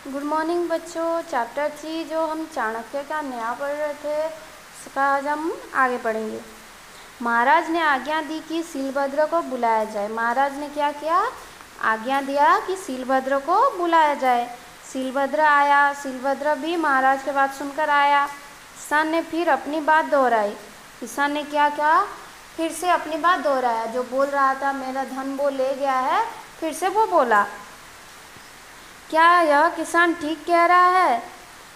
Good morning बच्चों। Chapter 3 जो हम चाणक्य का न्याय पढ़ रहे थे उसका आज हम आगे पढ़ेंगे। महाराज ने आज्ञा दी कि सीलभद्र को बुलाया जाए। महाराज ने क्या किया? आज्ञा दिया कि सीलभद्र को बुलाया जाए। सीलभद्र आया। सीलभद्र भी महाराज की बात सुनकर आया। किसान ने फिर अपनी बात दोहराई। किसान ने क्या कहा? फिर से अपनी बात दोहराया। जो बोल रहा था मेरा धन वो ले गया है, फिर से वो बोला। क्या यह किसान ठीक कह रहा है?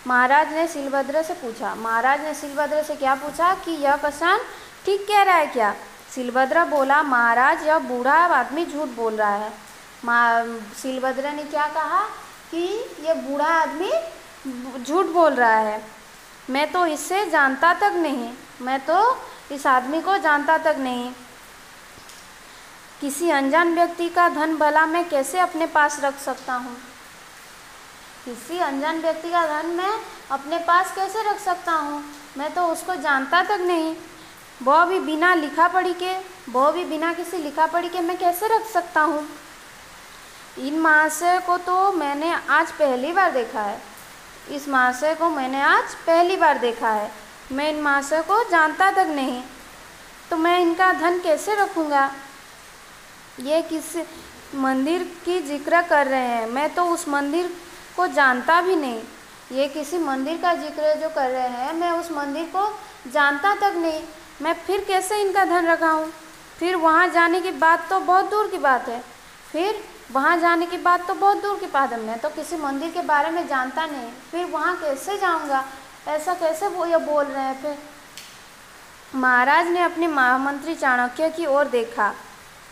महाराज ने सीलभद्र से पूछा। महाराज ने सीलभद्र से क्या पूछा कि यह किसान ठीक कह रहा है क्या? सीलभद्र बोला, महाराज यह बूढ़ा आदमी झूठ बोल रहा है। सीलभद्र ने क्या कहा कि यह बूढ़ा आदमी झूठ बोल रहा है। मैं तो इससे जानता तक नहीं, मैं तो इस आदमी को जानता तक नहीं। किसी अनजान व्यक्ति का धन भला मैं कैसे अपने पास रख सकता हूँ? किसी अनजान व्यक्ति का धन मैं अपने पास कैसे रख सकता हूँ? मैं तो उसको जानता तक नहीं। वो भी बिना लिखा पढ़ी के, वो भी बिना किसी लिखा पढ़ी के मैं कैसे रख सकता हूँ? इन महाशय को तो मैंने आज पहली बार देखा है। इस महाशय को मैंने आज पहली बार देखा है। मैं इन महाशय को जानता तक नहीं, तो मैं इनका धन कैसे रखूँगा? ये किस मंदिर की जिक्र कर रहे हैं, मैं तो उस मंदिर को जानता भी नहीं। ये किसी मंदिर का जिक्र जो कर रहे हैं, मैं उस मंदिर को जानता तक नहीं। मैं फिर कैसे इनका धन रखाऊं? फिर वहाँ जाने की बात तो बहुत दूर की बात है। फिर वहाँ जाने की बात तो बहुत दूर की बात है। मैं तो किसी मंदिर के बारे में जानता नहीं, फिर वहाँ कैसे जाऊँगा? ऐसा कैसे वो ये बोल रहे हैं? फिर महाराज ने अपने महामंत्री चाणक्य की ओर देखा।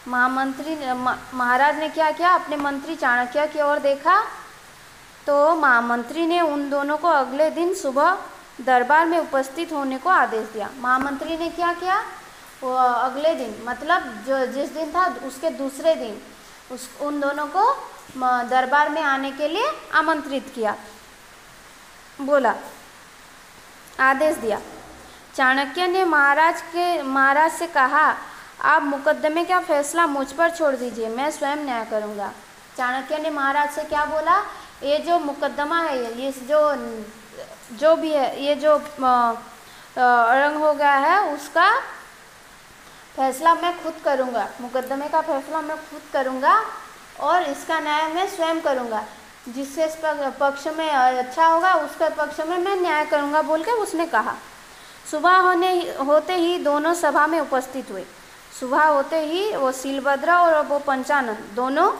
महाराज ने क्या किया? अपने मंत्री चाणक्य की ओर देखा तो महामंत्री ने उन दोनों को अगले दिन सुबह दरबार में उपस्थित होने को आदेश दिया। महामंत्री ने क्या किया? वो अगले दिन मतलब जो जिस दिन था उसके दूसरे दिन उन दोनों को दरबार में आने के लिए आमंत्रित किया। बोला, आदेश दिया। चाणक्य ने महाराज से कहा, आप मुकदमे का फैसला मुझ पर छोड़ दीजिए, मैं स्वयं न्याय करूँगा। चाणक्य ने महाराज से क्या बोला? ये जो मुकदमा है, ये जो भी है, ये जो रंग हो गया है उसका फैसला मैं खुद करूँगा। मुकदमे का फैसला मैं खुद करूँगा और इसका न्याय मैं स्वयं करूँगा। जिससे इस पक्ष में अच्छा होगा उसके पक्ष में मैं न्याय करूँगा, बोल के उसने कहा। सुबह होते ही दोनों सभा में उपस्थित हुए। सुबह होते ही वो सीलभद्र और वो पंचानन दोनों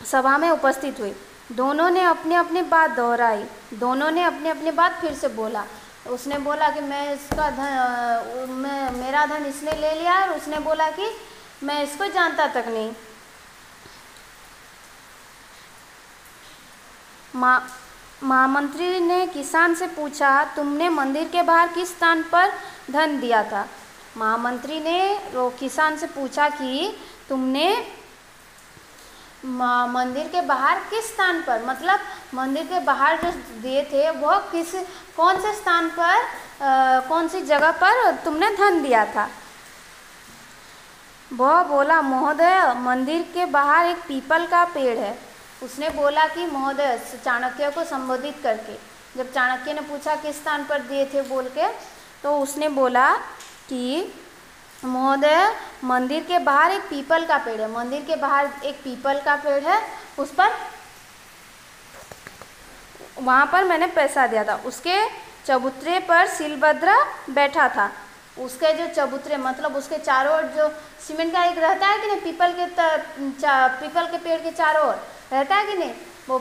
सभा में उपस्थित हुए। दोनों ने अपनी अपनी बात दोहराई। दोनों ने अपनी अपनी बात फिर से बोला। उसने बोला कि मेरा धन इसने ले लिया, और उसने बोला कि मैं इसको जानता तक नहीं। महामंत्री ने किसान से पूछा, तुमने मंदिर के बाहर किस स्थान पर धन दिया था? महामंत्री ने किसान से पूछा कि तुमने मंदिर के बाहर किस स्थान पर, मतलब मंदिर के बाहर जो दिए थे वो कौन से स्थान पर, कौन सी जगह पर तुमने धन दिया था? वह बोला, महोदय मंदिर के बाहर एक पीपल का पेड़ है। उसने बोला कि महोदय, चाणक्य को संबोधित करके। जब चाणक्य ने पूछा किस स्थान पर दिए थे बोल के, तो उसने बोला कि महोदय मंदिर के बाहर एक पीपल का पेड़ है। मंदिर के बाहर एक पीपल का पेड़ है, उस पर वहाँ पर मैंने पैसा दिया था। उसके चबूतरे पर सीलभद्र बैठा था। उसके जो चबूतरे मतलब उसके चारों ओर जो सीमेंट का एक रहता है कि नहीं, पीपल के पेड़ के चारों ओर रहता है कि नहीं, वो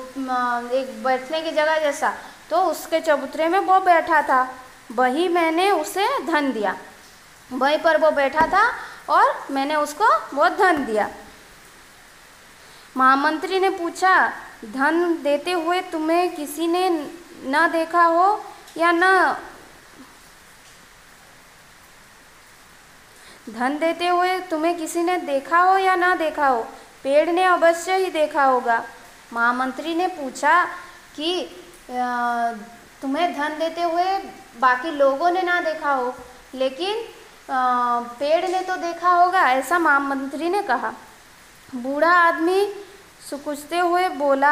एक बैठने की जगह जैसा, तो उसके चबूतरे में वो बैठा था। वही मैंने उसे धन दिया। वहीं पर वो बैठा था और मैंने उसको वो धन दिया। महामंत्री ने पूछा, धन देते हुए तुम्हें किसी ने न देखा हो या न? धन देते हुए तुम्हें किसी ने देखा हो या ना देखा हो? पेड़ ने अवश्य ही देखा होगा। महामंत्री ने पूछा कि तुम्हें धन देते हुए बाकी लोगों ने ना देखा हो, लेकिन पेड़ ने तो देखा होगा, ऐसा महामंत्री ने कहा। बूढ़ा आदमी सुकुचते हुए बोला,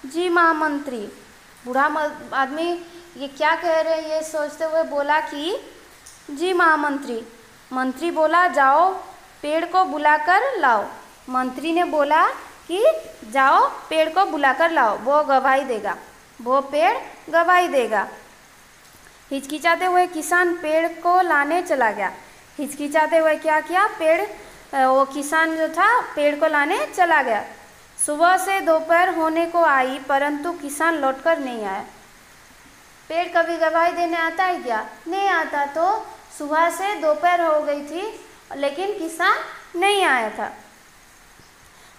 जी महामंत्री। बूढ़ा आदमी ये क्या कह रहे हैं ये सोचते हुए बोला कि जी महामंत्री। मंत्री बोला जाओ पेड़ को बुलाकर लाओ। मंत्री ने बोला कि जाओ पेड़ को बुलाकर लाओ, वो गवाही देगा, वो पेड़ गवाही देगा। हिचकिचाते हुए किसान पेड़ को लाने चला गया। हिचकिचाते हुए क्या किया, वो किसान जो था पेड़ को लाने चला गया। सुबह से दोपहर होने को आई परंतु किसान लौटकर नहीं आया। पेड़ कभी गवाही देने आता है क्या? नहीं आता। तो सुबह से दोपहर हो गई थी लेकिन किसान नहीं आया था।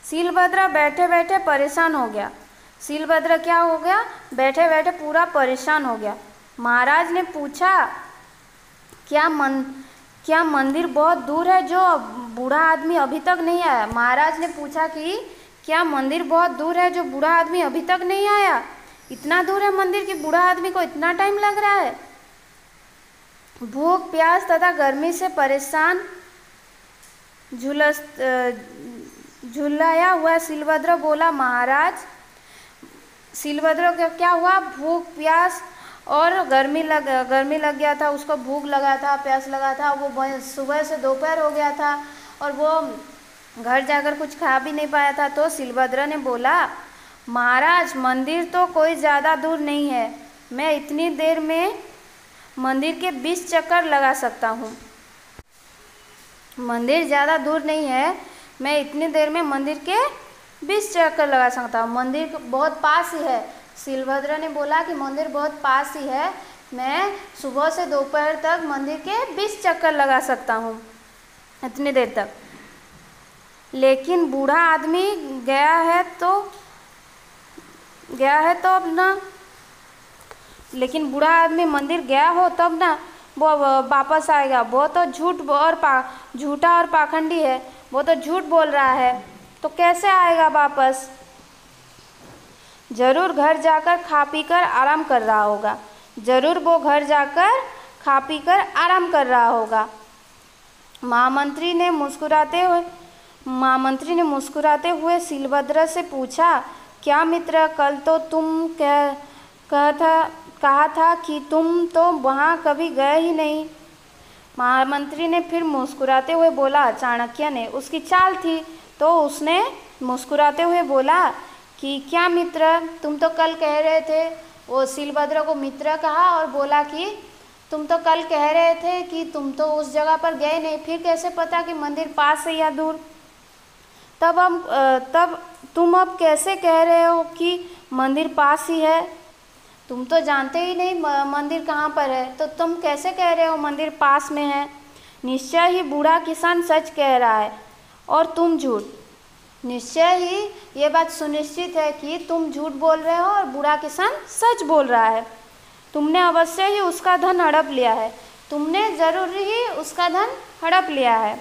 सीलभद्र बैठे बैठे परेशान हो गया। सीलभद्र क्या हो गया? बैठे बैठे पूरा परेशान हो गया। महाराज ने पूछा क्या मंदिर बहुत दूर है जो बूढ़ा आदमी अभी तक नहीं आया? महाराज ने पूछा कि क्या मंदिर बहुत दूर है जो बूढ़ा आदमी अभी तक नहीं आया? इतना दूर है मंदिर कि बूढ़ा आदमी को इतना टाइम लग रहा है? भूख प्यास तथा गर्मी से परेशान झुलाया हुआ सीलभद्र बोला महाराज। सीलभद्र को क्या हुआ? भूख प्यास और गर्मी लग गया था, उसको भूख लगा था, प्यास लगा था। वो सुबह से दोपहर हो गया था और वो घर जाकर कुछ खा भी नहीं पाया था। तो सीलभद्र ने बोला महाराज मंदिर तो कोई ज़्यादा दूर नहीं है, मैं इतनी देर में मंदिर के 20 चक्कर लगा सकता हूँ। मंदिर ज़्यादा दूर नहीं है, मैं इतनी देर में मंदिर के 20 चक्कर लगा सकता हूँ। मंदिर बहुत पास ही है। सीलभद्र ने बोला कि मंदिर बहुत पास ही है, मैं सुबह से दोपहर तक मंदिर के 20 चक्कर लगा सकता हूँ इतनी देर तक। लेकिन बूढ़ा आदमी गया है तो अब ना, लेकिन बूढ़ा आदमी मंदिर गया हो तब ना वो वापस आएगा। वो तो झूठा और पाखंडी है, वो तो झूठ बोल रहा है, तो कैसे आएगा वापस? जरूर घर जाकर खा पी कर आराम कर रहा होगा। जरूर वो घर जाकर खा पी कर आराम कर रहा होगा। महामंत्री ने मुस्कुराते हुए सीलभद्र से पूछा क्या मित्र, कल तो तुम कहा था कि तुम तो वहाँ कभी गए ही नहीं। महामंत्री ने फिर मुस्कुराते हुए बोला। चाणक्य ने उसकी चाल थी तो उसने मुस्कुराते हुए बोला कि क्या मित्र, तुम तो कल कह रहे थे। वो सीलभद्र को मित्र कहा और बोला कि तुम तो कल कह रहे थे कि तुम तो उस जगह पर गए नहीं, फिर कैसे पता कि मंदिर पास है या दूर? तब तुम अब कैसे कह रहे हो कि मंदिर पास ही है? तुम तो जानते ही नहीं मंदिर कहाँ पर है, तो तुम कैसे कह रहे हो मंदिर पास में है? निश्चय ही बूढ़ा किसान सच कह रहा है और तुम झूठ। निश्चय ही ये बात सुनिश्चित है कि तुम झूठ बोल रहे हो और बूढ़ा किसान सच बोल रहा है। तुमने अवश्य ही उसका धन हड़प लिया है। तुमने जरूर ही उसका धन हड़प लिया है।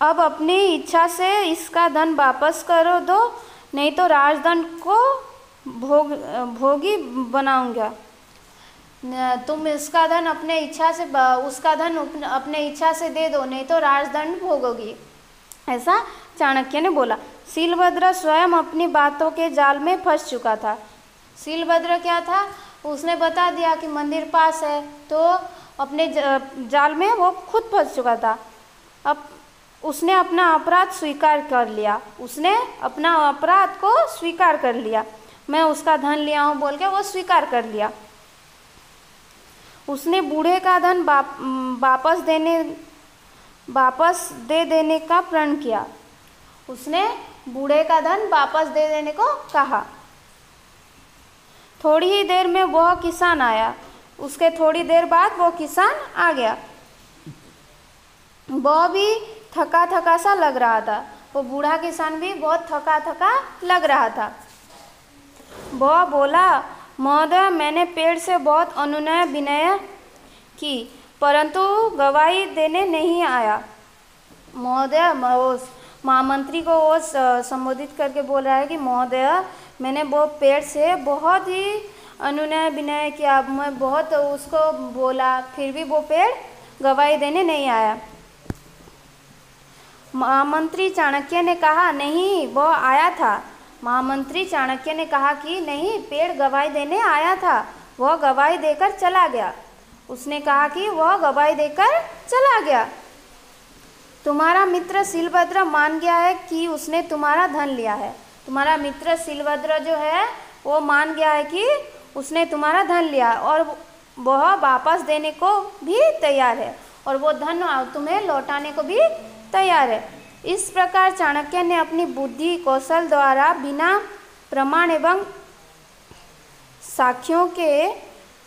अब अपनी इच्छा से इसका धन वापस करो दो, नहीं तो राजदंड को भोगी बनाऊंगा। तुम इसका धन अपने इच्छा से उसका धन अपने इच्छा से दे दो, नहीं तो राजदंड भोगोगी। ऐसा चाणक्य ने बोला। सीलभद्र स्वयं अपनी बातों के जाल में फंस चुका था। सीलभद्र क्या था, उसने बता दिया कि मंदिर पास है, तो अपने जाल में वो खुद फंस चुका था। अब उसने अपना अपराध स्वीकार कर लिया। उसने अपना अपराध को स्वीकार कर लिया। मैं उसका धन लिया हूँ बोल के वो स्वीकार कर लिया। उसने बूढ़े का धन वापस दे देने का प्रण किया। उसने बूढ़े का धन वापस दे देने को कहा। थोड़ी ही देर में वह किसान आया। उसके थोड़ी देर बाद वो किसान आ गया। वह भी थका थका सा लग रहा था। वो बूढ़ा किसान भी बहुत थका थका लग रहा था। वह बोला, महोदय, मैंने पेड़ से बहुत अनुनय विनय की, परंतु गवाही देने नहीं आया। महोदय, महामंत्री को वो संबोधित करके बोल रहा है कि महोदय, मैंने वो पेड़ से बहुत ही अनुनय विनय किया, मैं बहुत उसको बोला, फिर भी वो पेड़ गवाही देने नहीं आया। महामंत्री चाणक्य ने कहा, नहीं, वह आया था। महामंत्री चाणक्य ने कहा कि नहीं, पेड़ गवाही देने आया था, वह गवाही देकर चला गया। उसने कहा कि वह गवाही देकर चला गया। तुम्हारा मित्र शिलभद्र मान गया है कि उसने तुम्हारा धन लिया है। तुम्हारा मित्र शिलभद्र जो है वो मान गया है कि उसने तुम्हारा धन लिया और वह वापस देने को भी तैयार है और वो धन तुम्हें लौटाने को भी तैयार है। इस प्रकार चाणक्य ने अपनी बुद्धि कौशल द्वारा बिना प्रमाण एवं साक्ष्यों के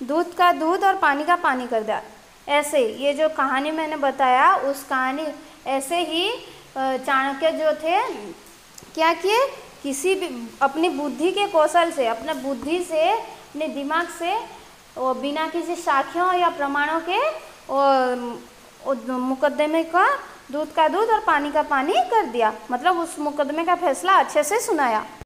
दूध का दूध और पानी का पानी कर दिया। ऐसे ये जो कहानी मैंने बताया उस कहानी ऐसे ही चाणक्य जो थे क्या किए, किसी भी अपनी बुद्धि के कौशल से, अपने बुद्धि से, अपने दिमाग से वो बिना किसी साक्ष्यों या प्रमाणों के मुकदमे का दूध और पानी का पानी कर दिया। मतलब उस मुकदमे का फैसला अच्छे से सुनाया।